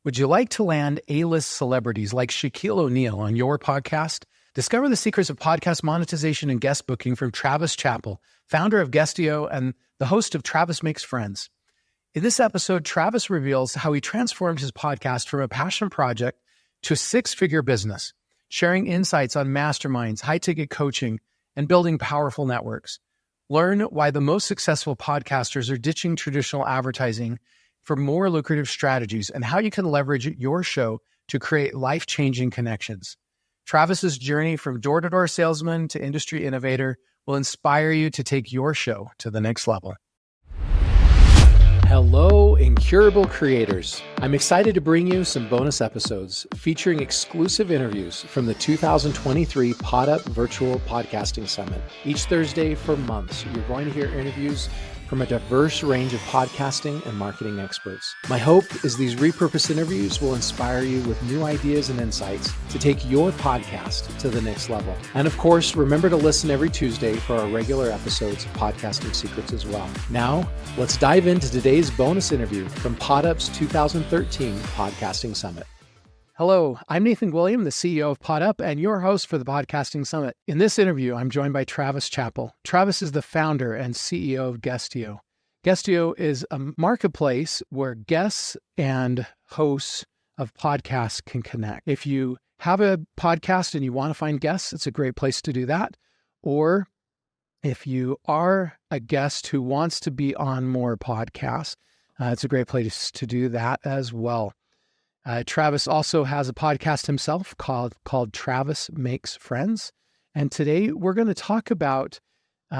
Would you like to land A-list celebrities like Shaquille O'Neal on your podcast? Discover the secrets of podcast monetization and guest booking from Travis Chappell, founder of Guestio and the host of Travis Makes Friends. In this episode, Travis reveals how he transformed his podcast from a passion project to a six-figure business, sharing insights on masterminds, high-ticket coaching, and building powerful networks. Learn why the most successful podcasters are ditching traditional advertising for more lucrative strategies and how you can leverage your show to create life-changing connections. Travis's journey from door-to-door salesman to industry innovator will inspire you to take your show to the next level. Hello, incurable creators. I'm excited to bring you some bonus episodes featuring exclusive interviews from the 2023 PodUp Virtual Podcasting Summit. Each Thursday for months, you're going to hear interviews from a diverse range of podcasting and marketing experts. My hope is these repurposed interviews will inspire you with new ideas and insights to take your podcast to the next level. And of course, remember to listen every Tuesday for our regular episodes of Podcasting Secrets as well. Now, let's dive into today's bonus interview from PodUp's 2013 Podcasting Summit. Hello, I'm Nathan William, the CEO of PodUp and your host for the Podcasting Summit. In this interview, I'm joined by Travis Chappell. Travis is the founder and CEO of Guestio. Guestio is a marketplace where guests and hosts of podcasts can connect. If you have a podcast and you want to find guests, it's a great place to do that. Or if you are a guest who wants to be on more podcasts, it's a great place to do that as well. Travis also has a podcast himself called Travis Makes Friends. And today we're going to talk about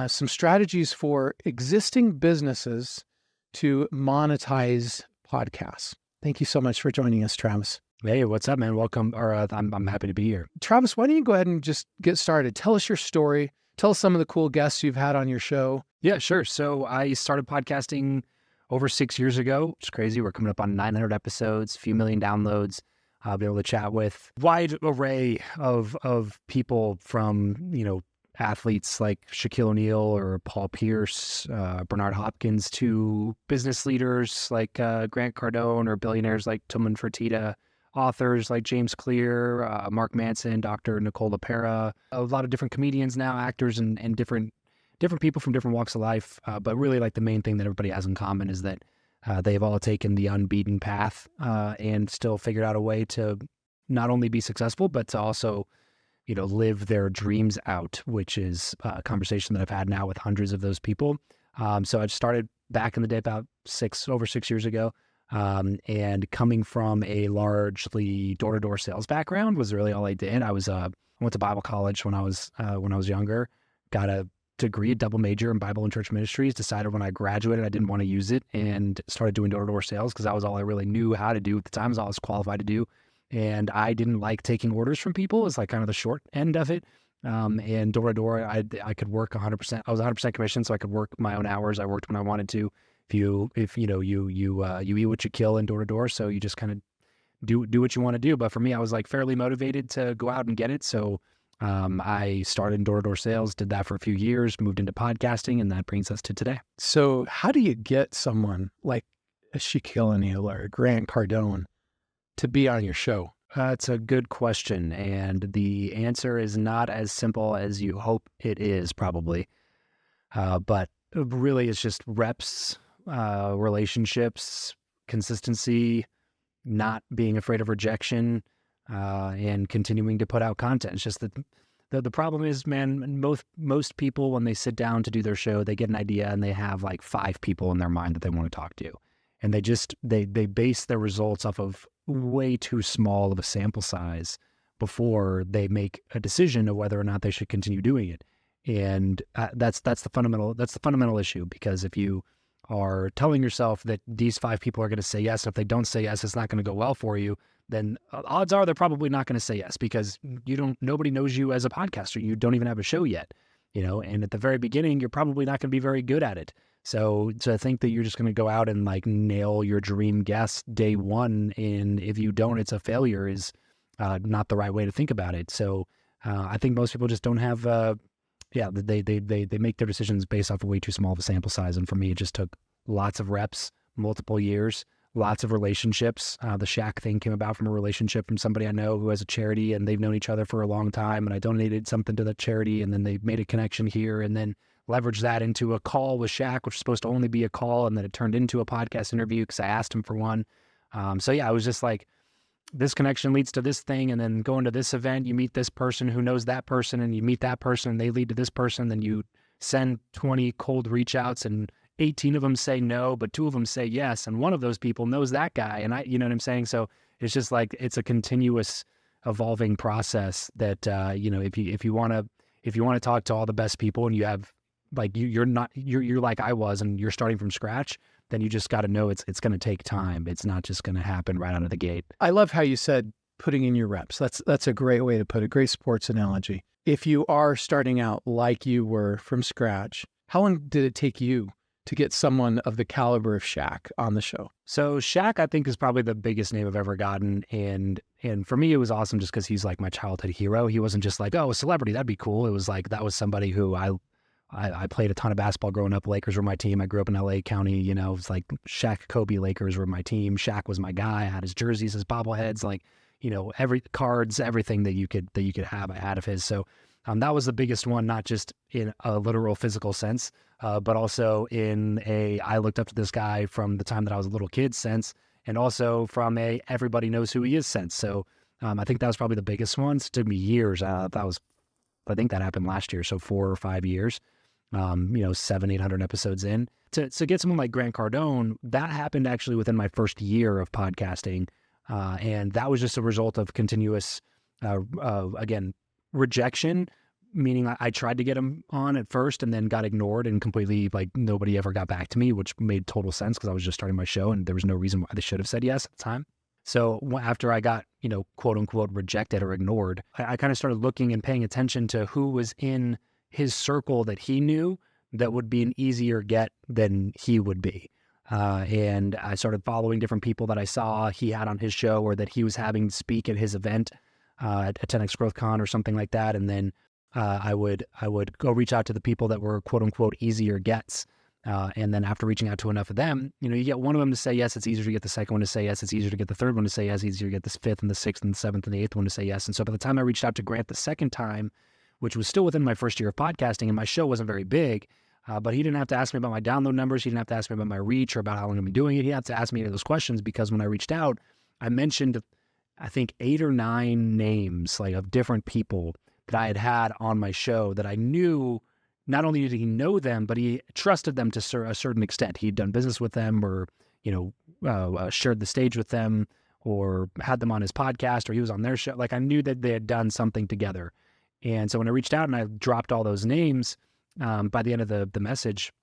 some strategies for existing businesses to monetize podcasts. Thank you so much for joining us, Travis. Hey, what's up, man? Welcome. I'm happy to be here. Travis, why don't you go ahead and just get started? Tell us your story. Tell us some of the cool guests you've had on your show. Yeah, sure. So I started podcasting over 6 years ago. It's crazy. We're coming up on 900 episodes, a few million downloads. I'll be able to chat with a wide array of people from, athletes like Shaquille O'Neal or Paul Pierce, Bernard Hopkins, to business leaders like Grant Cardone, or billionaires like Tillman Fertitta, authors like James Clear, Mark Manson, Dr. Nicole LaPera, a lot of different comedians now, actors, and different people from different walks of life. But really, like, the main thing that everybody has in common is that they've all taken the unbeaten path and still figured out a way to not only be successful, but to also, live their dreams out, which is a conversation that I've had now with hundreds of those people. So I started back in the day about over 6 years ago. And coming from a largely door-to-door sales background was really all I did. I went to Bible college when I was younger, got a degree, a double major in Bible and church ministries, decided when I graduated I didn't want to use it, and started doing door-to-door sales because that was all I really knew how to do at the time. It was all I was qualified to do. And I didn't like taking orders from people. It's like kind of the short end of it. And door-to-door, I could work 100%. I was 100% commission, so I could work my own hours. I worked when I wanted to. You eat what you kill in door-to-door, so you just kind of do what you want to do. But for me, I was like fairly motivated to go out and get it. So I started in door-to-door sales, did that for a few years, moved into podcasting, and that brings us to today. So how do you get someone like a Shaquille O'Neal or a Grant Cardone to be on your show? That's a good question. And the answer is not as simple as you hope it is, probably. But really, it's just reps, relationships, consistency, not being afraid of rejection, and continuing to put out content. It's just that the problem is, man, most people, when they sit down to do their show, they get an idea and they have like 5 people in their mind that they want to talk to. And they base their results off of way too small of a sample size before they make a decision of whether or not they should continue doing it. And that's the fundamental issue, because if you are telling yourself that these 5 people are going to say yes, if they don't say yes, it's not going to go well for you, then odds are they're probably not going to say yes, because nobody knows you as a podcaster. You don't even have a show yet, and at the very beginning, you're probably not going to be very good at it. So to think that you're just going to go out and like nail your dream guest day one, and if you don't, it's a failure, is not the right way to think about it. So I think most people just don't have, they make their decisions based off of way too small of a sample size. And for me, it just took lots of reps, multiple years, lots of relationships. The Shaq thing came about from a relationship from somebody I know who has a charity, and they've known each other for a long time. And I donated something to that charity, and then they made a connection here, and then leveraged that into a call with Shaq, which was supposed to only be a call, and then it turned into a podcast interview because I asked him for one. So yeah, I was just like, this connection leads to this thing, and then going to this event, you meet this person who knows that person, and you meet that person, and they lead to this person. Then you send 20 cold reach outs, and 18 of them say no, but 2 of them say yes. And one of those people knows that guy. And you know what I'm saying? So it's just like, it's a continuous evolving process that, if you want to talk to all the best people, and you have like, you're like I was, and you're starting from scratch, then you just got to know it's going to take time. It's not just going to happen right out of the gate. I love how you said putting in your reps. That's a great way to put it. Great sports analogy. If you are starting out like you were from scratch, how long did it take you to get someone of the caliber of Shaq on the show? So Shaq, I think, is probably the biggest name I've ever gotten. And for me, it was awesome just because he's like my childhood hero. He wasn't just like, oh, a celebrity, that'd be cool. It was like, that was somebody who I played a ton of basketball growing up. Lakers were my team. I grew up in LA County. It was like Shaq, Kobe, Lakers were my team. Shaq was my guy. I had his jerseys, his bobbleheads, like, every cards, everything that you could have, I had of his. So that was the biggest one, not just in a literal physical sense, but also in I looked up to this guy from the time that I was a little kid sense, and also from everybody knows who he is sense. So I think that was probably the biggest one. It took me years. I think that happened last year. So 4 or 5 years. 700-800 episodes in to get someone like Grant Cardone. That happened actually within my first year of podcasting. And that was just a result of continuous, rejection, meaning I tried to get him on at first and then got ignored and completely, like, nobody ever got back to me, which made total sense because I was just starting my show and there was no reason why they should have said yes at the time. So after I got, quote unquote, rejected or ignored, I kind of started looking and paying attention to who was in his circle that he knew that would be an easier get than he would be. And I started following different people that I saw he had on his show or that he was having speak at his event at 10X Growth Con or something like that. And then I would go reach out to the people that were quote unquote easier gets. And then after reaching out to enough of them, you get one of them to say yes, it's easier to get the second one to say yes, it's easier to get the third one to say yes, easier to get the fifth and the sixth and the seventh and the eighth one to say yes. And so by the time I reached out to Grant the second time, which was still within my first year of podcasting, and my show wasn't very big, but he didn't have to ask me about my download numbers. He didn't have to ask me about my reach or about how long I've been doing it. He had to ask me any of those questions because when I reached out, I mentioned, I think, 8 or 9 names like of different people that I had on my show that I knew. Not only did he know them, but he trusted them to a certain extent. He'd done business with them or, shared the stage with them or had them on his podcast or he was on their show. Like, I knew that they had done something together. And so when I reached out and I dropped all those names, by the end of the message,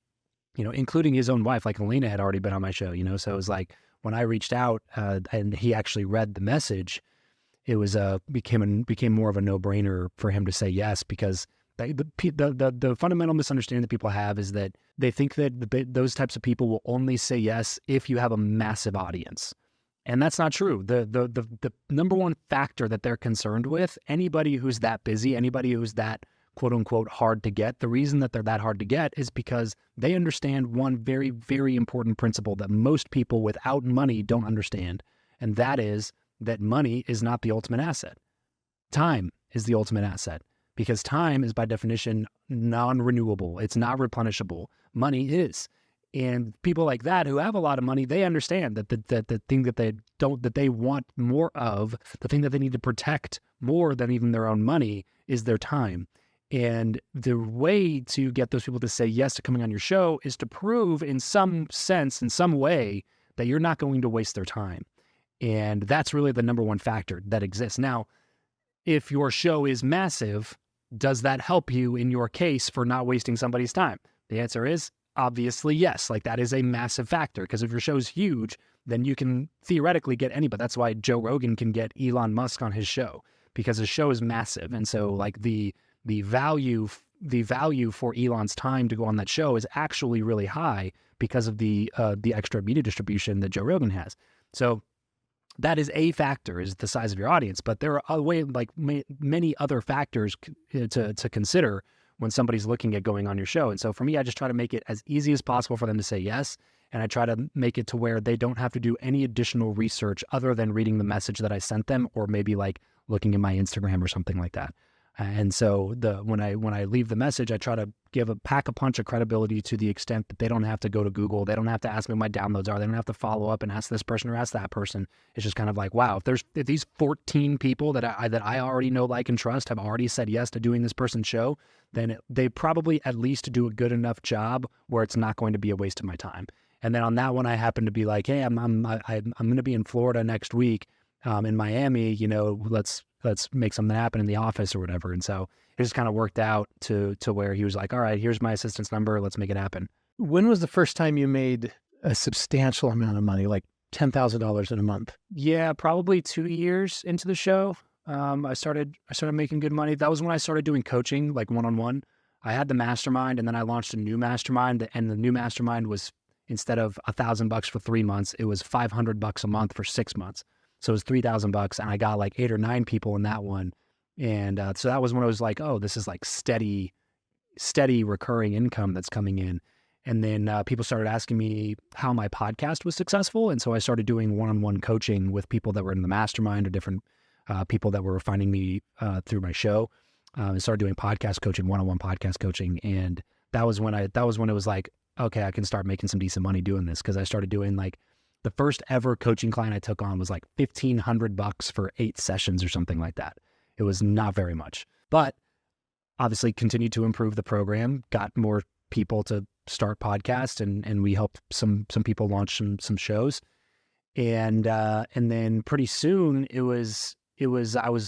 including his own wife, like Elena had already been on my show, so it was like when I reached out and he actually read the message, it was became more of a no-brainer for him to say yes, because the fundamental misunderstanding that people have is that they think that those types of people will only say yes if you have a massive audience. And that's not true. The number one factor that they're concerned with, anybody who's that busy, anybody who's that quote unquote hard to get, the reason that they're that hard to get is because they understand one very, very important principle that most people without money don't understand. And that is that money is not the ultimate asset. Time is the ultimate asset, because time is by definition non-renewable. It's not replenishable. Money is. And people like that who have a lot of money, they understand that the thing that they want more of, the thing that they need to protect more than even their own money, is their time. And the way to get those people to say yes to coming on your show is to prove in some sense, in some way, that you're not going to waste their time. And that's really the number one factor that exists. Now, if your show is massive, does that help you in your case for not wasting somebody's time? The answer is obviously yes. Like, that is a massive factor, because if your show's huge, then you can theoretically get anybody. That's why Joe Rogan can get Elon Musk on his show, because his show is massive. And so like the value for Elon's time to go on that show is actually really high because of the extra media distribution that Joe Rogan has. So that is a factor, is the size of your audience, but there are many other factors to consider when somebody's looking at going on your show. And so for me, I just try to make it as easy as possible for them to say yes. And I try to make it to where they don't have to do any additional research other than reading the message that I sent them, or maybe like looking at my Instagram or something like that. And so when I leave the message, I try to pack a punch of credibility to the extent that they don't have to go to Google. They don't have to ask me what my downloads are. They don't have to follow up and ask this person or ask that person. It's just kind of like, wow, if these 14 people that I already know, like, and trust have already said yes to doing this person's show, then they probably at least do a good enough job where it's not going to be a waste of my time. And then on that one, I happen to be like, hey, I'm going to be in Florida next week, in Miami, let's make something happen in the office or whatever. And so it just kind of worked out to where he was like, all right, here's my assistant's number. Let's make it happen. When was the first time you made a substantial amount of money, like $10,000 in a month? Yeah, probably 2 years into the show. I started making good money. That was when I started doing coaching, like one-on-one. I had the mastermind, and then I launched a new mastermind, and the new mastermind was, instead of $1,000 for 3 months, it was $500 a month for 6 months. So it was $3,000, and I got like 8 or 9 people in that one. And so that was when I was like, oh, this is like steady recurring income that's coming in. And then people started asking me how my podcast was successful. And so I started doing one-on-one coaching with people that were in the mastermind, or different people that were finding me through my show. I started doing podcast coaching, one-on-one podcast coaching. And that was when it was like, okay, I can start making some decent money doing this. Cause I started doing, like, the first ever coaching client I took on was like $1,500 for 8 sessions or something like that. It was not very much, but obviously continued to improve the program, got more people to start podcasts, and we helped some people launch some shows. And then pretty soon I was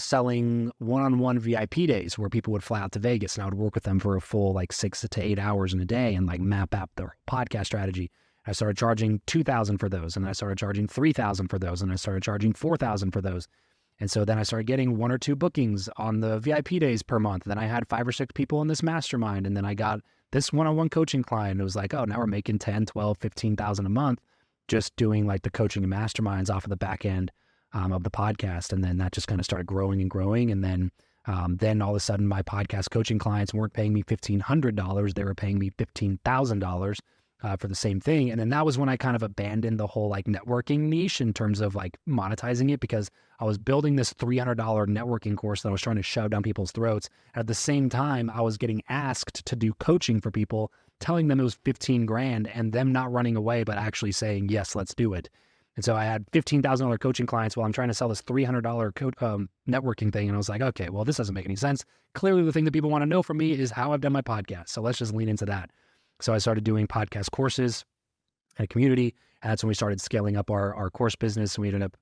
selling one-on-one VIP days where people would fly out to Vegas, and I would work with them for a full like 6 to 8 hours in a day and like map out their podcast strategy. I started charging $2,000 for those, and I started charging $3,000 for those, and I started charging $4,000 for those. And so then I started getting 1 or 2 bookings on the VIP days per month. Then I had 5 or 6 people in this mastermind, and then I got this one-on-one coaching client. It was like, oh, now we're making 10, 12, 15,000 a month just doing like the coaching and masterminds off of the back end of the podcast. And then that just kind of started growing and growing. And then all of a sudden my podcast coaching clients weren't paying me $1,500. They were paying me $15,000 for the same thing. And then that was when I kind of abandoned the whole like networking niche in terms of like monetizing it, because I was building this $300 networking course that I was trying to shove down people's throats. At the same time, I was getting asked to do coaching for people, telling them it was $15,000 and them not running away, but actually saying, yes, let's do it. And so I had $15,000 coaching clients while I'm trying to sell this $300 networking thing. And I was like, okay, well, this doesn't make any sense. Clearly the thing that people want to know from me is how I've done my podcast. So let's just lean into that. So I started doing podcast courses at a community. And that's when we started scaling up our course business. And we ended up,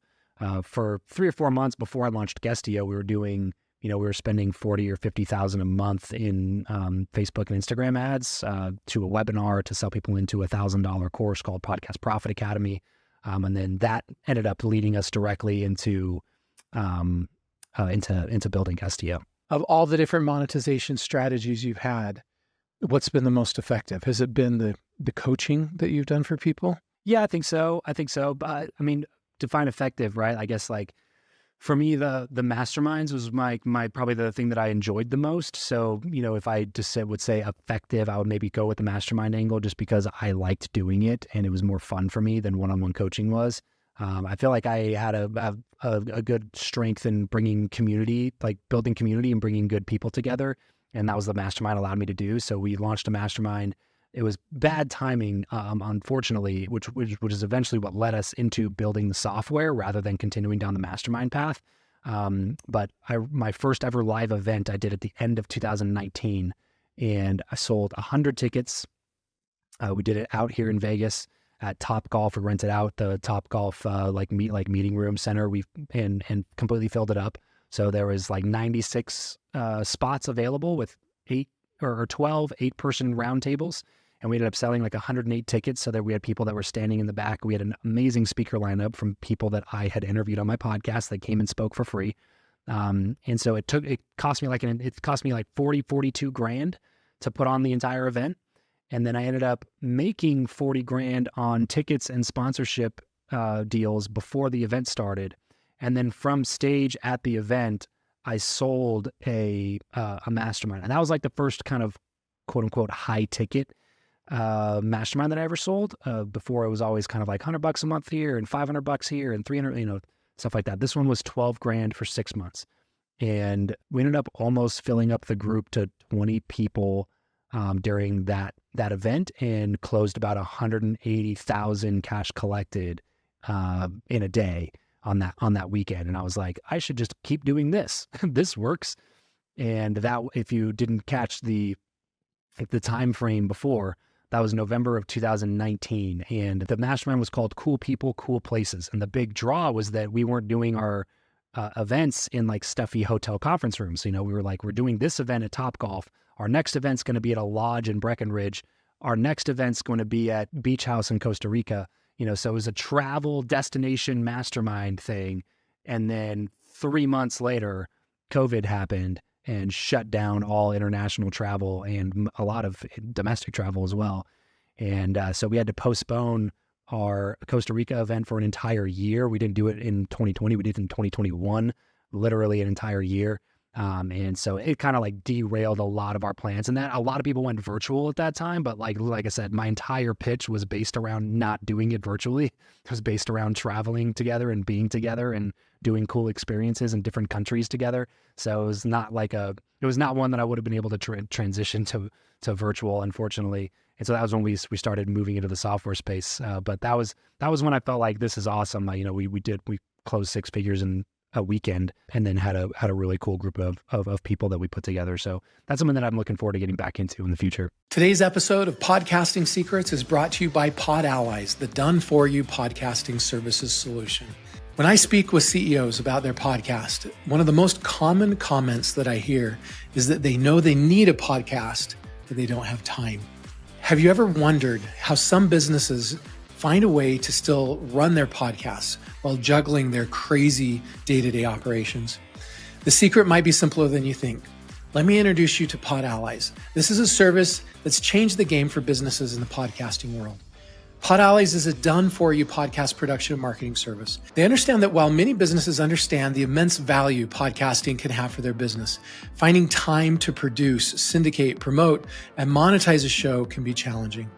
for 3 or 4 months before I launched Guestio, we were doing, we were spending $40,000 or $50,000 a month in Facebook and Instagram ads to a webinar to sell people into a $1,000 course called Podcast Profit Academy. And then that ended up leading us directly into building Guestio. Of all the different monetization strategies you've had, what's been the most effective? Has it been the coaching that you've done for people? Yeah, I think so. But I mean, define effective, right? I guess like for me, the masterminds was my probably the thing that I enjoyed the most. So, if I just would say effective, I would maybe go with the mastermind angle just because I liked doing it and it was more fun for me than one-on-one coaching was. I feel like I had a good strength in bringing community, like building community and bringing good people together. And that was the mastermind allowed me to do. So we launched a mastermind. It was bad timing, unfortunately, which is eventually what led us into building the software rather than continuing down the mastermind path. But my first ever live event I did at the end of 2019, and I sold 100 tickets. We did it out here in Vegas at Top Golf. We rented out the Top Golf meeting room center. And completely filled it up. So there was like 96 spots available with 12 8-person round tables. And we ended up selling like 108 tickets so that we had people that were standing in the back. We had an amazing speaker lineup from people that I had interviewed on my podcast that came and spoke for free. And so it cost me like $42,000 to put on the entire event. And then I ended up making $40,000 on tickets and sponsorship deals before the event started. And then from stage at the event, I sold a mastermind. And that was like the first kind of quote unquote high ticket mastermind that I ever sold. Before it was always kind of like $100 a month here and $500 here and 300, stuff like that. This one was 12 grand for 6 months. And we ended up almost filling up the group to 20 people during that event, and closed about 180,000 cash collected in a day on that weekend. And I was like, I should just keep doing this. This works. And that, if you didn't catch the time frame before, that was November of 2019. And the mastermind was called Cool People, Cool Places. And the big draw was that we weren't doing our events in like stuffy hotel conference rooms. We were like, we're doing this event at Topgolf. Our next event's going to be at a lodge in Breckenridge. Our next event's going to be at Beach House in Costa Rica. So it was a travel destination mastermind thing. And then 3 months later, COVID happened and shut down all international travel and a lot of domestic travel as well. And so we had to postpone our Costa Rica event for an entire year. We didn't do it in 2020. We did it in 2021, literally an entire year. And so it kind of like derailed a lot of our plans, and that a lot of people went virtual at that time. But like I said, my entire pitch was based around not doing it virtually. It was based around traveling together and being together and doing cool experiences in different countries together. So it was not one that I would have been able to transition to virtual, unfortunately. And so that was when we started moving into the software space. But that was when I felt like this is awesome. We closed 6 figures in a weekend, and then had a really cool group of people that we put together. So that's something that I'm looking forward to getting back into in the future. Today's episode of Podcasting Secrets is brought to you by Pod Allies, the done-for-you podcasting services solution. When I speak with CEOs about their podcast, one of the most common comments that I hear is that they know they need a podcast, but they don't have time. Have you ever wondered how some businesses find a way to still run their podcasts while juggling their crazy day-to-day operations? The secret might be simpler than you think. Let me introduce you to Pod Allies. This is a service that's changed the game for businesses in the podcasting world. Pod Allies is a done-for-you podcast production and marketing service. They understand that while many businesses understand the immense value podcasting can have for their business, finding time to produce, syndicate, promote, and monetize a show can be challenging.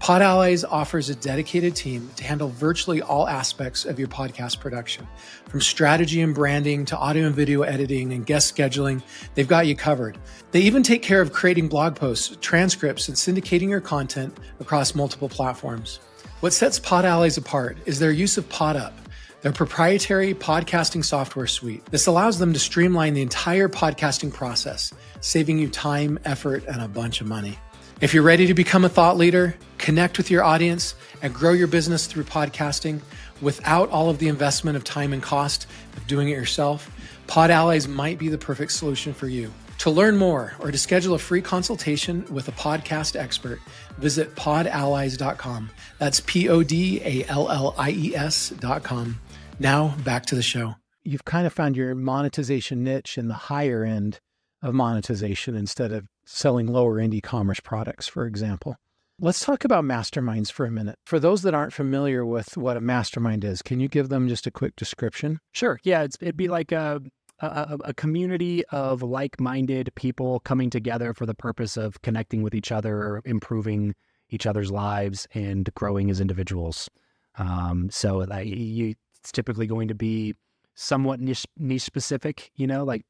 Pod Allies offers a dedicated team to handle virtually all aspects of your podcast production. From strategy and branding to audio and video editing and guest scheduling, they've got you covered. They even take care of creating blog posts, transcripts, and syndicating your content across multiple platforms. What sets Pod Allies apart is their use of PodUp, their proprietary podcasting software suite. This allows them to streamline the entire podcasting process, saving you time, effort, and a bunch of money. If you're ready to become a thought leader, connect with your audience, and grow your business through podcasting without all of the investment of time and cost of doing it yourself, Pod Allies might be the perfect solution for you. To learn more or to schedule a free consultation with a podcast expert, visit podallies.com. That's podallies.com. Now back to the show. You've kind of found your monetization niche in the higher end of monetization instead of selling lower end e-commerce products, for example. Let's talk about masterminds for a minute. For those that aren't familiar with what a mastermind is, can you give them just a quick description? Sure. Yeah, it'd be like a community of like-minded people coming together for the purpose of connecting with each other, improving each other's lives, and growing as individuals. It's typically going to be somewhat niche specific, like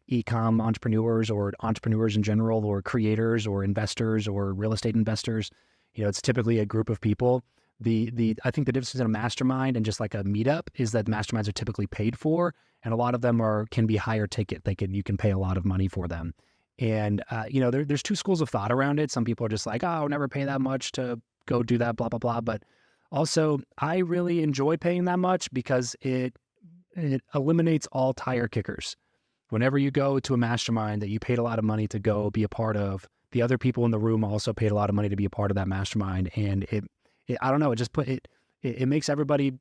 e-com entrepreneurs or entrepreneurs in general, or creators or investors or real estate investors. It's typically a group of people. I think the difference in a mastermind and just like a meetup is that masterminds are typically paid for, and a lot of them can be higher ticket. You can pay a lot of money for them. And there's 2 schools of thought around it. Some people are just like, oh, I'll never pay that much to go do that, blah, blah, blah. But also I really enjoy paying that much because it eliminates all tire kickers. Whenever you go to a mastermind that you paid a lot of money to go be a part of, the other people in the room also paid a lot of money to be a part of that mastermind. And I don't know, it makes everybody,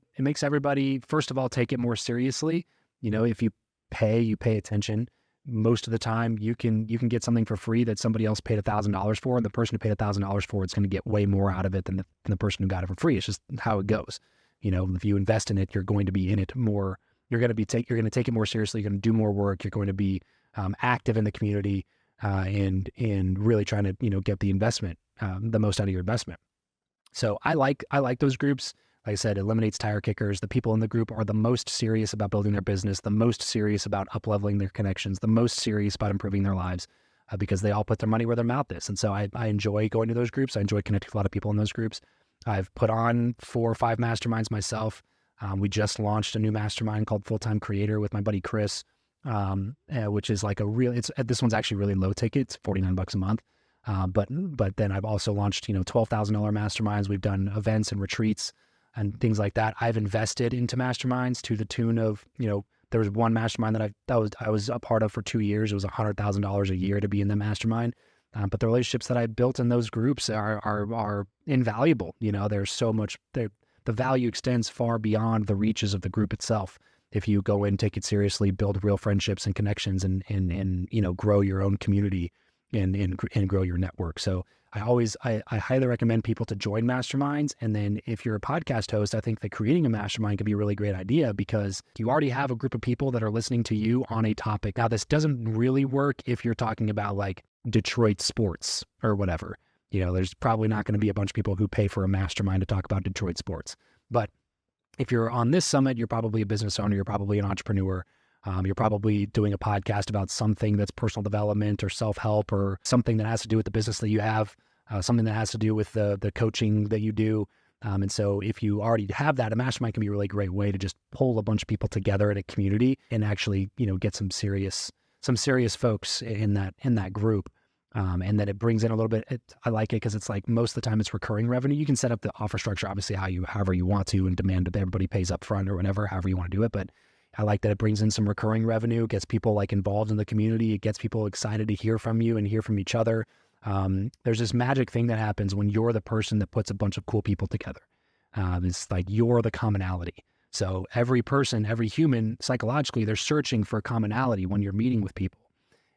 first of all, take it more seriously. If you pay attention. Most of the time you can get something for free that somebody else paid $1,000 for, and the person who paid $1,000 for it's going to get way more out of it than the person who got it for free. It's just how it goes. If you invest in it, you're going to be in it more. You're going to take it more seriously. You're going to do more work. You're going to be active in the community and really trying to get the investment the most out of your investment. So I like those groups. Like I said, it eliminates tire kickers. The people in the group are the most serious about building their business, the most serious about up-leveling their connections, the most serious about improving their lives, because they all put their money where their mouth is. And so I enjoy going to those groups. I enjoy connecting with a lot of people in those groups. I've put on 4 or 5 masterminds myself. We just launched a new mastermind called Full-Time Creator with my buddy Chris, which is like this one's actually really low ticket. It's $49 a month. But then I've also launched, $12,000 masterminds. We've done events and retreats and things like that. I've invested into masterminds to the tune of, there was one mastermind that I was a part of for 2 years. It was $100,000 a year to be in the mastermind. But the relationships that I built in those groups are invaluable. There's so much there. The value extends far beyond the reaches of the group itself. If you go in, take it seriously, build real friendships and connections, and grow your own community and grow your network. So I highly recommend people to join masterminds. And then if you're a podcast host, I think that creating a mastermind could be a really great idea, because you already have a group of people that are listening to you on a topic. Now, this doesn't really work if you're talking about like Detroit sports or whatever. There's probably not going to be a bunch of people who pay for a mastermind to talk about Detroit sports. But if you're on this summit, you're probably a business owner, you're probably an entrepreneur. You're probably doing a podcast about something that's personal development or self-help, or something that has to do with the business that you have, something that has to do with the coaching that you do. And so if you already have that, a mastermind can be a really great way to just pull a bunch of people together in a community and actually, get some serious folks in that group. And then it brings in a little bit, I like it because it's like most of the time it's recurring revenue. You can set up the offer structure, obviously, however you want to, and demand that everybody pays up front or whatever, however you want to do it. But I like that it brings in some recurring revenue, gets people like involved in the community. It gets people excited to hear from you and hear from each other. There's this magic thing that happens when you're the person that puts a bunch of cool people together. It's like you're the commonality. So every person, every human, psychologically, they're searching for commonality when you're meeting with people.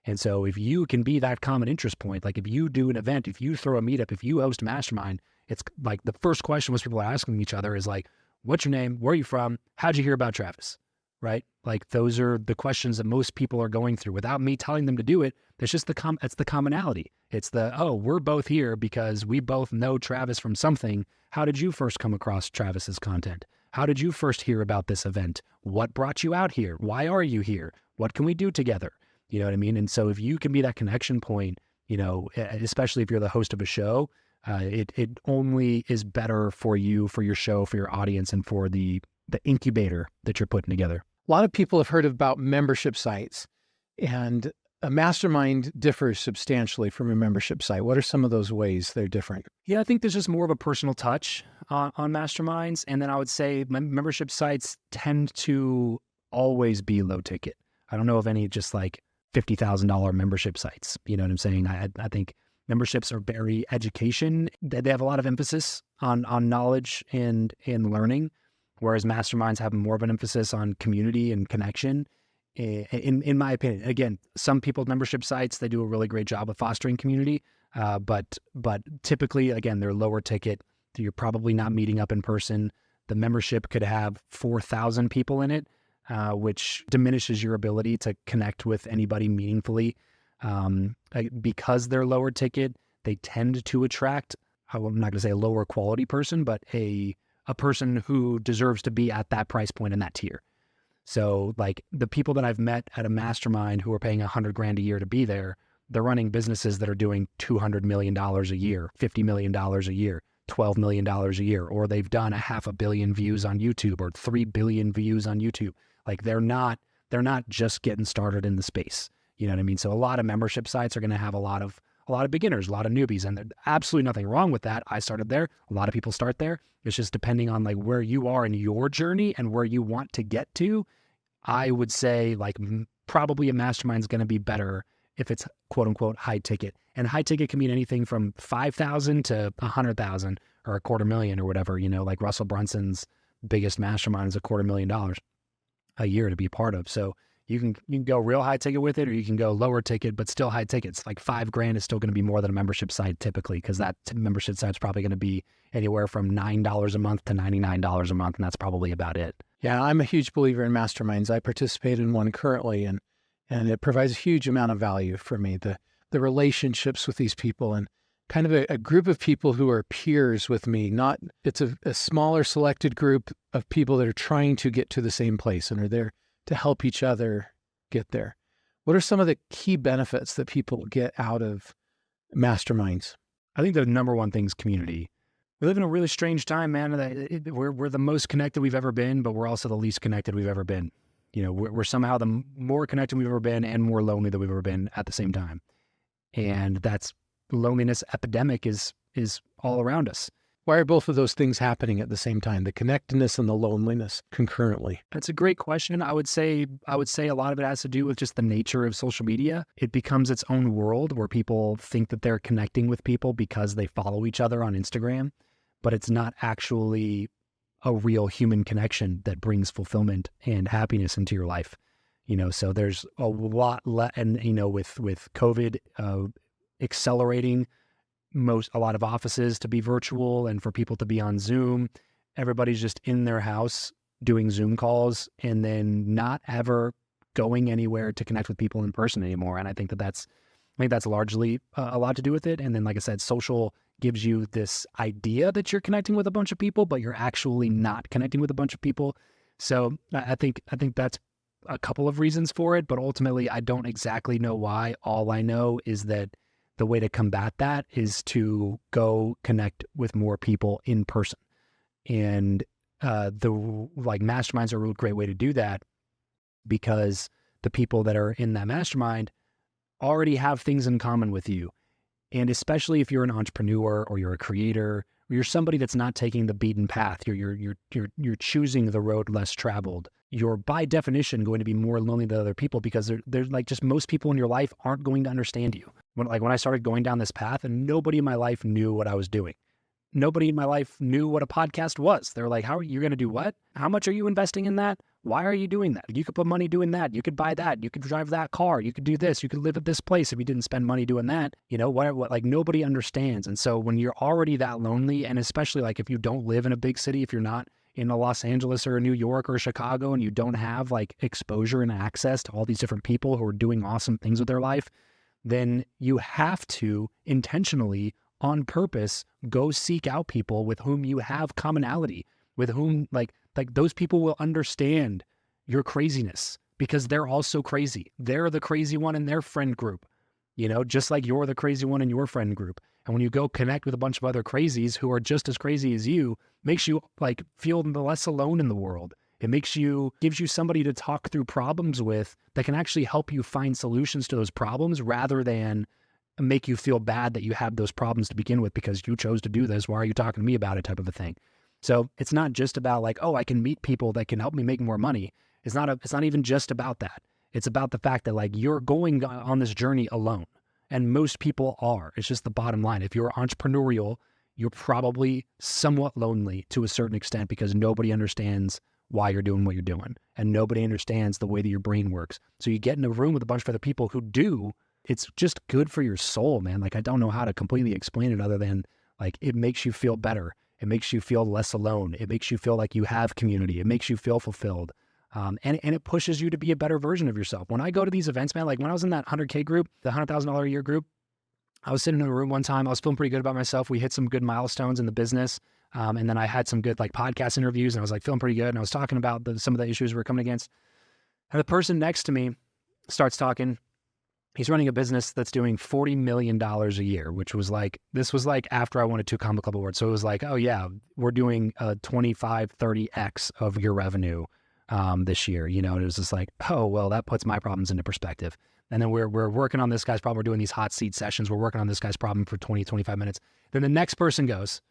And so if you can be that common interest point, like if you do an event, if you throw a meetup, if you host a mastermind, it's like the first question most people are asking each other is like, what's your name? Where are you from? How'd you hear about Travis? Right? Like those are the questions that most people are going through without me telling them to do it. There's just it's the commonality. It's we're both here because we both know Travis from something. How did you first come across Travis's content? How did you first hear about this event? What brought you out here? Why are you here? What can we do together? You know what I mean? And so if you can be that connection point, especially if you're the host of a show, it only is better for you, for your show, for your audience, and for the incubator that you're putting together. A lot of people have heard about membership sites, and a mastermind differs substantially from a membership site. What are some of those ways they're different? Yeah, I think there's just more of a personal touch on masterminds. And then I would say membership sites tend to always be low ticket. I don't know of any just like $50,000 membership sites. You know what I'm saying? I think memberships are very education. They have a lot of emphasis on knowledge and learning, whereas masterminds have more of an emphasis on community and connection. In my opinion, again, some people's membership sites, they do a really great job of fostering community, but typically, again, they're lower ticket. You're probably not meeting up in person. The membership could have 4,000 people in it, which diminishes your ability to connect with anybody meaningfully. Because they're lower ticket, they tend to attract, I'm not going to say a lower quality person, but a person who deserves to be at that price point in that tier. So like the people that I've met at a mastermind who are paying $100,000 a year to be there, they're running businesses that are doing $200 million a year, $50 million a year, $12 million a year, or they've done 500 million views on YouTube or 3 billion views on YouTube. Like they're not just getting started in the space. You know what I mean? So a lot of membership sites are going to have a lot of beginners, a lot of newbies, and there's absolutely nothing wrong with that. I started there. A lot of people start there. It's just depending on like where you are in your journey and where you want to get to. I would say like probably a mastermind is going to be better if it's quote unquote high ticket. And high ticket can mean anything from 5,000 to 100,000 or $250,000 or whatever, like Russell Brunson's biggest mastermind is $250,000 a year to be a part of. So you can go real high ticket with it, or you can go lower ticket, but still high tickets. Like $5,000 is still going to be more than a membership site typically, because that membership site's probably going to be anywhere from $9 a month to $99 a month. And that's probably about it. Yeah, I'm a huge believer in masterminds. I participate in one currently, and it provides a huge amount of value for me. The relationships with these people and kind of a group of people who are peers with me. Not, it's a smaller selected group of people that are trying to get to the same place and are there to help each other get there. What are some of the key benefits that people get out of masterminds? I think the number one thing is community. We live in a really strange time, man. We're the most connected we've ever been, but we're also the least connected we've ever been. You know, we're somehow the more connected we've ever been and more lonely than we've ever been at the same time. And that's loneliness epidemic is all around us. Why are both of those things happening at the same time, the connectedness and the loneliness concurrently? That's a great question. I would say a lot of it has to do with just the nature of social media. It becomes its own world where people think that they're connecting with people because they follow each other on Instagram, but it's not actually a real human connection that brings fulfillment and happiness into your life. You know, so there's a lot, and you know, with COVID accelerating a lot of offices to be virtual and for people to be on Zoom, everybody's just in their house doing Zoom calls and then not ever going anywhere to connect with people in person anymore. And I think that's largely a lot to do with it. And then, like I said, social gives you this idea that you're connecting with a bunch of people, but you're actually not connecting with a bunch of people. So I think that's a couple of reasons for it, but ultimately I don't exactly know why. All I know is that the way to combat that is to go connect with more people in person. And masterminds are a real great way to do that, because the people that are in that mastermind already have things in common with you. And especially if you're an entrepreneur or you're a creator or you're somebody that's not taking the beaten path, you're choosing the road less traveled, you're by definition going to be more lonely than other people, because there's like just most people in your life aren't going to understand you. When I started going down this path, and nobody in my life knew what I was doing. Nobody in my life knew what a podcast was. They're like, how are you going to do what? How much are you investing in that? Why are you doing that? You could put money doing that. You could buy that. You could drive that car. You could do this. You could live at this place if you didn't spend money doing that. You know, what like nobody understands. And so when you're already that lonely, and especially like if you don't live in a big city, if you're not in a Los Angeles or a New York or a Chicago, and you don't have like exposure and access to all these different people who are doing awesome things with their life, then you have to intentionally, on purpose, go seek out people with whom you have commonality, with whom like those people will understand your craziness, because they're also crazy. They're the crazy one in their friend group, you know, just like you're the crazy one in your friend group. And when you go connect with a bunch of other crazies who are just as crazy as you, makes you like feel less alone in the world. It gives you somebody to talk through problems with that can actually help you find solutions to those problems, rather than make you feel bad that you have those problems to begin with because you chose to do this. Why are you talking to me about it, type of a thing. So it's not just about like, oh, I can meet people that can help me make more money. It's not even just about that. It's about the fact that like you're going on this journey alone, and most people are. It's just the bottom line. If you're entrepreneurial, you're probably somewhat lonely to a certain extent, because nobody understands why you're doing what you're doing, and nobody understands the way that your brain works. So you get in a room with a bunch of other people who do. It's just good for your soul, man. Like, I don't know how to completely explain it other than like, it makes you feel better. It makes you feel less alone. It makes you feel like you have community. It makes you feel fulfilled. And it pushes you to be a better version of yourself. When I go to these events, man, like when I was in that 100K group, the $100,000 a year group, I was sitting in a room one time. I was feeling pretty good about myself. We hit some good milestones in the business. And then I had some good like podcast interviews, and I was like feeling pretty good. And I was talking about some of the issues we were coming against. And the person next to me starts talking. He's running a business that's doing $40 million a year, this was like after I won a 2 Combo Club award. So it was like, oh yeah, we're doing a 25, 30x of your revenue this year, you know. And it was just like, oh, well, that puts my problems into perspective. And then we're working on this guy's problem. We're doing these hot seat sessions. We're working on this guy's problem for 20, 25 minutes. Then the next person goes.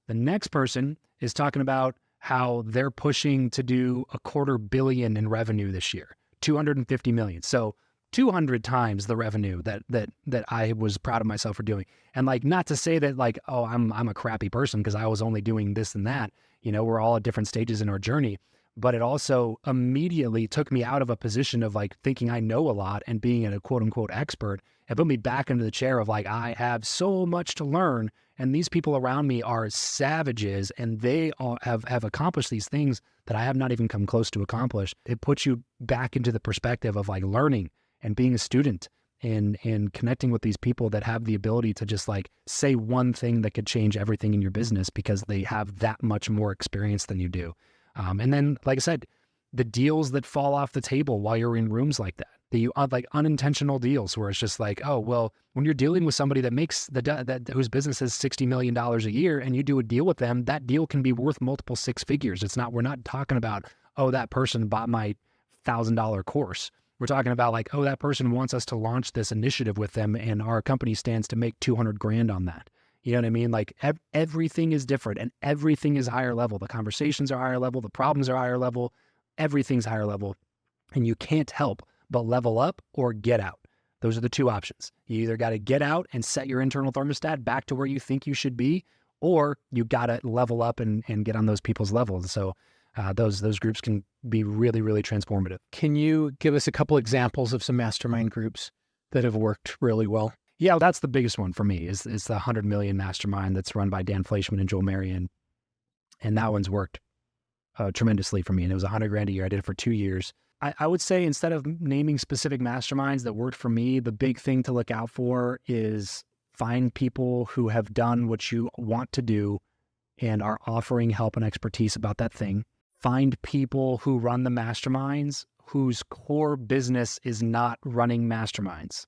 The next person is talking about how they're pushing to do $250 million in revenue this year, 250 million. So 200 times the revenue that I was proud of myself for doing. And like, not to say that like, oh, I'm a crappy person because I was only doing this and that, you know, we're all at different stages in our journey, but it also immediately took me out of a position of like thinking I know a lot and being a quote unquote expert, and put me back into the chair of like, I have so much to learn. And these people around me are savages, and they all have accomplished these things that I have not even come close to accomplish. It puts you back into the perspective of like learning and being a student and connecting with these people that have the ability to just like say one thing that could change everything in your business because they have that much more experience than you do. And then, like I said, the deals that fall off the table while you're in rooms like that, like unintentional deals where it's just like, oh, well, when you're dealing with somebody that makes whose business is $60 million a year and you do a deal with them, that deal can be worth multiple six figures. We're not talking about, oh, that person bought my $1,000 course. We're talking about like, oh, that person wants us to launch this initiative with them and our company stands to make 200 grand on that. You know what I mean? Like everything is different and everything is higher level. The conversations are higher level. The problems are higher level. Everything's higher level. And you can't help but level up or get out. Those are the two options. You either got to get out and set your internal thermostat back to where you think you should be, or you got to level up and get on those people's levels. So those groups can be really, really transformative. Can you give us a couple examples of some mastermind groups that have worked really well? Yeah, that's the biggest one for me is the 100 million mastermind that's run by Dan Fleischman and Joel Marion. And that one's worked tremendously for me. And it was 100 grand a year. I did it for 2 years. I would say instead of naming specific masterminds that worked for me, the big thing to look out for is find people who have done what you want to do and are offering help and expertise about that thing. Find people who run the masterminds whose core business is not running masterminds.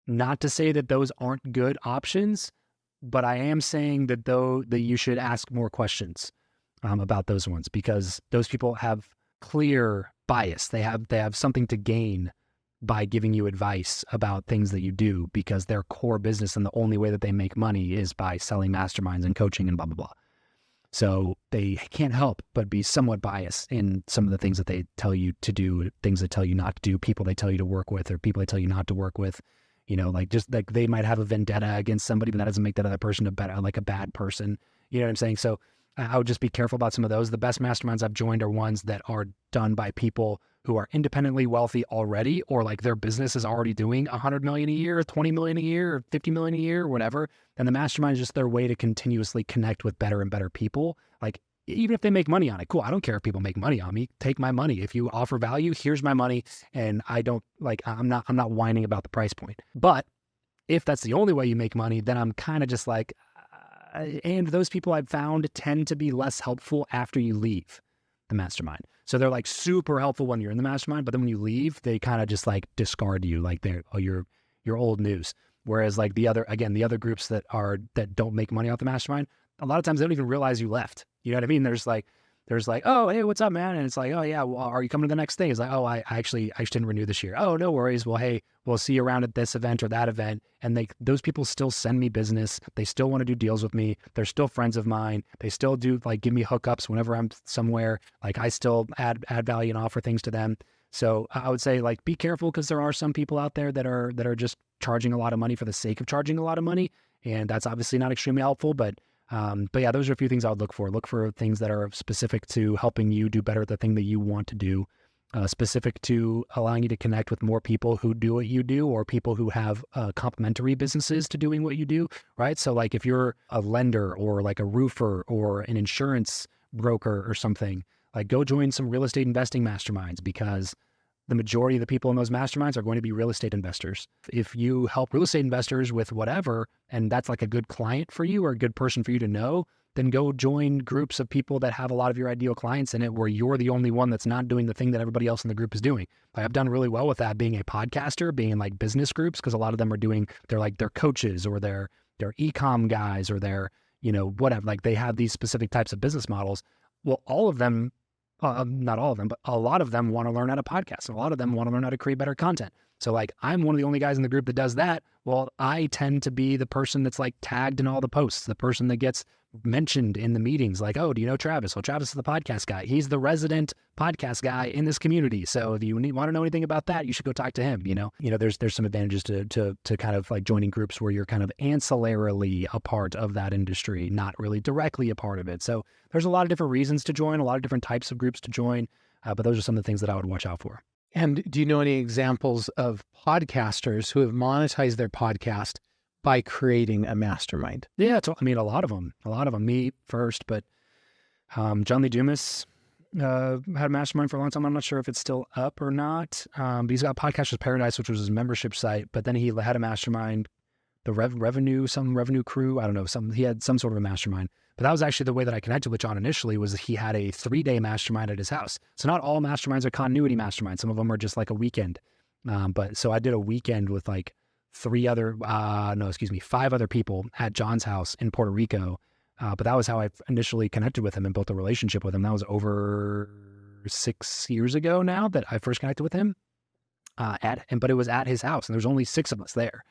Not to say that those aren't good options, but I am saying that that you should ask more questions about those ones because those people have clear bias. They have something to gain by giving you advice about things that you do because their core business and the only way that they make money is by selling masterminds and coaching and blah, blah, blah. So they can't help but be somewhat biased in some of the things that they tell you to do, things that tell you not to do, people they tell you to work with or people they tell you not to work with. You know, like just like they might have a vendetta against somebody, but that doesn't make that other person a bad person. You know what I'm saying? So I would just be careful about some of those. The best masterminds I've joined are ones that are done by people who are independently wealthy already, or like their business is already doing 100 million a year, 20 million a year, or 50 million a year, or whatever. And the mastermind is just their way to continuously connect with better and better people. Like even if they make money on it, cool. I don't care if people make money on me. Take my money. If you offer value, here's my money. And I'm not whining about the price point. But if that's the only way you make money, then I'm kind of just like, and those people I've found tend to be less helpful after you leave the mastermind. So they're like super helpful when you're in the mastermind, but then when you leave, they kind of just like discard you, like you're old news. Whereas like the other groups that don't make money off the mastermind, a lot of times they don't even realize you left. You know what I mean? There's like, oh, hey, what's up, man? And it's like, oh yeah, well, are you coming to the next thing? It's like, oh, I actually didn't renew this year. Oh, no worries. Well, hey, we'll see you around at this event or that event. And those people still send me business. They still want to do deals with me. They're still friends of mine. They still do like give me hookups whenever I'm somewhere. Like I still add value and offer things to them. So I would say like, be careful because there are some people out there that are just charging a lot of money for the sake of charging a lot of money. And that's obviously not extremely helpful, but yeah, those are a few things I would look for. Look for things that are specific to helping you do better at the thing that you want to do, specific to allowing you to connect with more people who do what you do or people who have complementary businesses to doing what you do, right? So like if you're a lender or like a roofer or an insurance broker or something, like go join some real estate investing masterminds because the majority of the people in those masterminds are going to be real estate investors. If you help real estate investors with whatever, and that's like a good client for you or a good person for you to know, then go join groups of people that have a lot of your ideal clients in it where you're the only one that's not doing the thing that everybody else in the group is doing. Like I've done really well with that being a podcaster, being in like business groups, because a lot of them they're coaches or they're e-com guys or they're, you know, whatever, like they have these specific types of business models. Well, all of them, not all of them, but a lot of them want to learn how to podcast and a lot of them want to learn how to create better content. So like I'm one of the only guys in the group that does that. Well, I tend to be the person that's like tagged in all the posts, the person that gets mentioned in the meetings like, oh, do you know Travis? Well, Travis is the podcast guy. He's the resident podcast guy in this community. So if you want to know anything about that, you should go talk to him. You know, there's some advantages to kind of like joining groups where you're kind of ancillarily a part of that industry, not really directly a part of it. So there's a lot of different reasons to join, a lot of different types of groups to join. But those are some of the things that I would watch out for. And do you know any examples of podcasters who have monetized their podcast by creating a mastermind? Yeah, a lot of them, me first, but John Lee Dumas, had a mastermind for a long time. I'm not sure if it's still up or not. But he's got Podcasters Paradise, which was his membership site. But then he had a mastermind, the revenue crew. I don't know. He had some sort of a mastermind. But that was actually the way that I connected with John initially, was he had a 3-day mastermind at his house. So not all masterminds are continuity masterminds. Some of them are just like a weekend. But so I did a weekend with like 5 other people at John's house in Puerto Rico. But that was how I initially connected with him and built a relationship with him. That was over 6 years ago now that I first connected with him. But it was at his house, and there was only 6 of us there,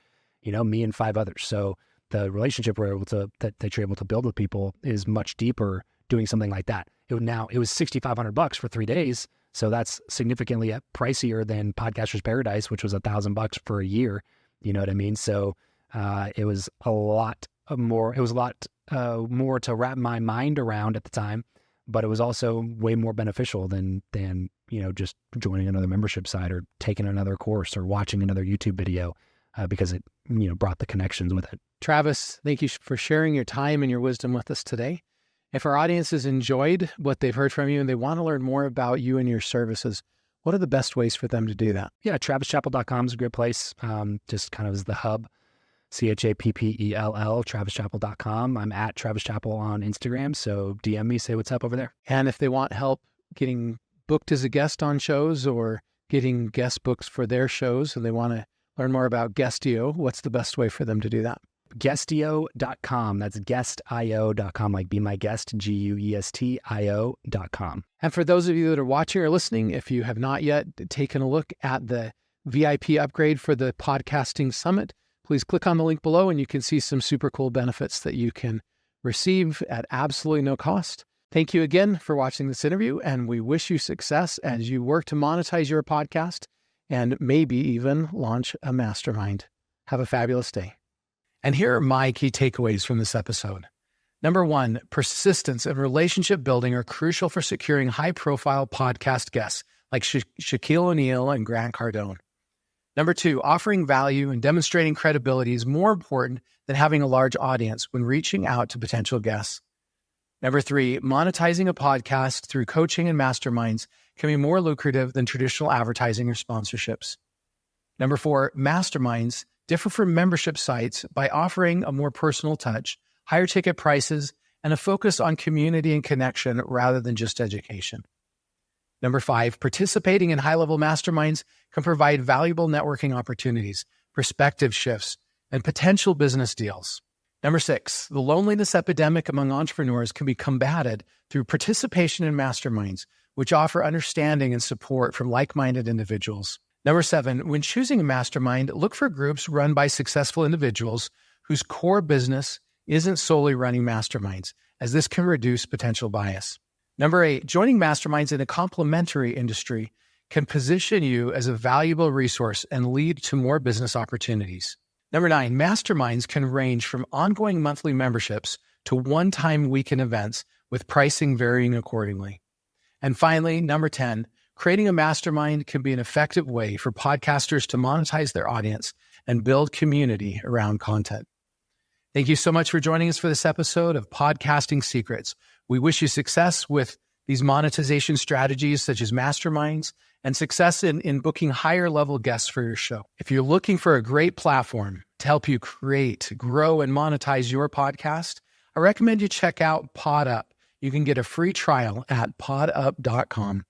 me and 5 others. So the relationship that you're able to build with people is much deeper doing something like that. It was $6,500 for 3 days. So that's significantly pricier than Podcasters Paradise, which was $1,000 for a year. You know what I mean? So it was a lot more. It was a lot more to wrap my mind around at the time, but it was also way more beneficial than just joining another membership site or taking another course or watching another YouTube video, because it brought the connections with it. Travis, thank you for sharing your time and your wisdom with us today. If our audience has enjoyed what they've heard from you and they want to learn more about you and your services, what are the best ways for them to do that? Yeah, TravisChappell.com is a great place. Just kind of is the hub. CHAPPELL, TravisChappell.com. I'm at Travis Chappell on Instagram. So DM me, say what's up over there. And if they want help getting booked as a guest on shows or getting guest books for their shows and they want to learn more about Guestio, what's the best way for them to do that? Guestio.com. That's guestio.com, like be my guest, GUESTIO.com. And for those of you that are watching or listening, if you have not yet taken a look at the VIP upgrade for the Podcasting Summit, please click on the link below and you can see some super cool benefits that you can receive at absolutely no cost. Thank you again for watching this interview, and we wish you success as you work to monetize your podcast and maybe even launch a mastermind. Have a fabulous day. And here are my key takeaways from this episode. Number 1, persistence and relationship building are crucial for securing high-profile podcast guests like Shaquille O'Neal and Grant Cardone. Number 2, offering value and demonstrating credibility is more important than having a large audience when reaching out to potential guests. Number 3, monetizing a podcast through coaching and masterminds can be more lucrative than traditional advertising or sponsorships. Number 4, masterminds differ from membership sites by offering a more personal touch, higher ticket prices, and a focus on community and connection rather than just education. Number 5, participating in high-level masterminds can provide valuable networking opportunities, perspective shifts, and potential business deals. Number 6, the loneliness epidemic among entrepreneurs can be combated through participation in masterminds, which offer understanding and support from like-minded individuals. Number 7, when choosing a mastermind, look for groups run by successful individuals whose core business isn't solely running masterminds, as this can reduce potential bias. Number 8, joining masterminds in a complementary industry can position you as a valuable resource and lead to more business opportunities. Number 9, masterminds can range from ongoing monthly memberships to one-time weekend events with pricing varying accordingly. And finally, number 10, creating a mastermind can be an effective way for podcasters to monetize their audience and build community around content. Thank you so much for joining us for this episode of Podcasting Secrets. We wish you success with these monetization strategies such as masterminds and success in booking higher level guests for your show. If you're looking for a great platform to help you create, grow, and monetize your podcast, I recommend you check out PodUp. You can get a free trial at podup.com.